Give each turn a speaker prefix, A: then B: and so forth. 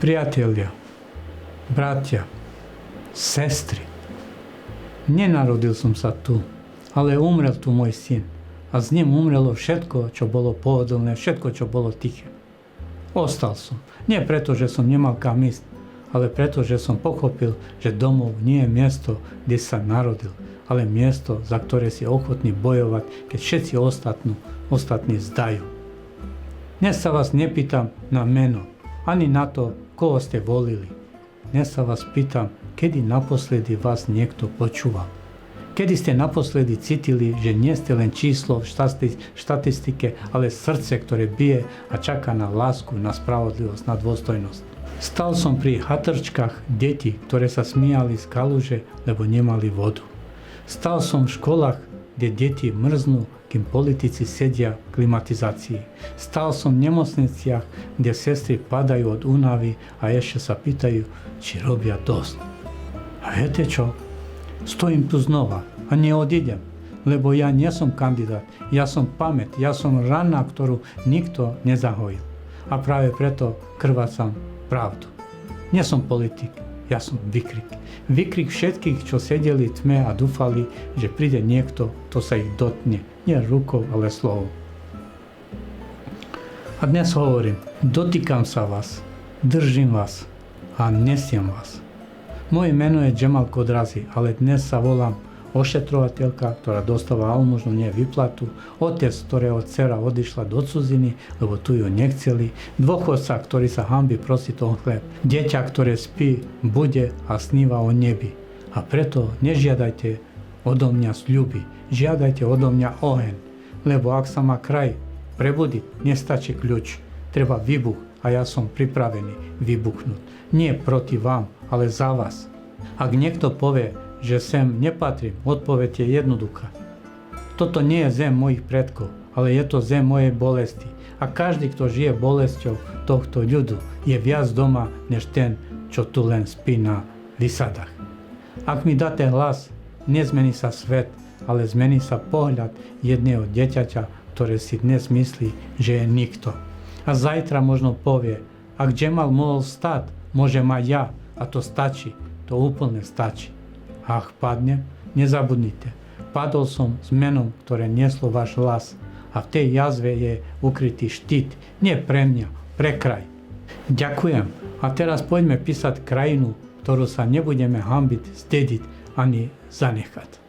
A: Priatelia, bratia, sestry, nenarodil som sa tu, ale umrel tu môj syn a s ním umrelo všetko, čo bolo pohodlné, všetko, čo bolo tiché. Ostal som, nie preto, že som nemal kam ísť, ale preto, že som pochopil, že domov nie je miesto, kde sa narodil, ale miesto, za ktoré si ochotný bojovať, keď všetci ostatní zdajú. Dnes sa vás nepýtam na meno, ani na to, koho ste volili. Dnes sa vás pýtam, kedy naposledy vás niekto počúval. Kedy ste naposledy cítili, že nie ste len číslo v štatistike, ale srdce, ktoré bije a čaká na lásku, na spravodlivosť, na dôstojnosť. Stal som pri hatrčkách detí, ktoré sa smiali z kaluže, lebo nemali vodu. Stal som v školách, kde deti mrznú, kým politici sedia v klimatizácii. Stal som v nemocniciach, kde sestry padajú od únavy a ešte sa pýtajú, či robia dosť. A viete čo? Stojím tu znova a neodídem, lebo ja nie som kandidát, ja som pamäť, ja som rana, ktorú nikto nezahojil. A práve preto krvácam pravdu. Nie som politik, ja som výkrik. Výkrik všetkých, čo sedeli v tme a dúfali, že príde niekto, kto sa ich dotkne. Nie rukou, ale slovom. A dnes hovorím, dotýkam sa vás, držím vás a nesiem vás. Moje meno je Džemal Kodrazi, ale dnes sa volám ošetrovateľka, ktorá dostáva almužnu, nie výplatu, otec, ktorého dcera odišla do cudziny, lebo tu ju nechceli, dôchodca, ktorý sa hanbí prosiť o chlieb, dieťa, ktoré spí, bude a sníva o nebi. A preto nežiadajte odo mňa sľuby, žiadajte odo mňa oheň, lebo ak sa má kraj prebudiť, nestačí kľúč, treba výbuch a ja som pripravený vybuchnúť. Nie proti vám, ale za vás. Ak niekto povie, že sem nepatrím, odpoveď je jednoduchá. Toto nie je zem mojich predkov, ale je to zem mojej bolesti. A každý, kto žije bolesťou tohto ľudu, je viac doma, než ten, čo tu len spí na vysadách. Ak mi dáte hlas, nezmení sa svet, ale zmení sa pohľad jedného dieťaťa, ktoré si dnes myslí, že je nikto. A zajtra možno povie, ak Džemal mohol stať, môžem aj ja, a to stačí, to úplne stačí. Ach, padnem, nezabudnite. Padol som s menom, ktoré nieslo váš hlas a v tej jazve je ukrytý štít. Nie pre mňa, pre kraj. Ďakujem. A teraz poďme písať krajinu, ktorú sa nebudeme hanbiť, zdediť ani zanechať.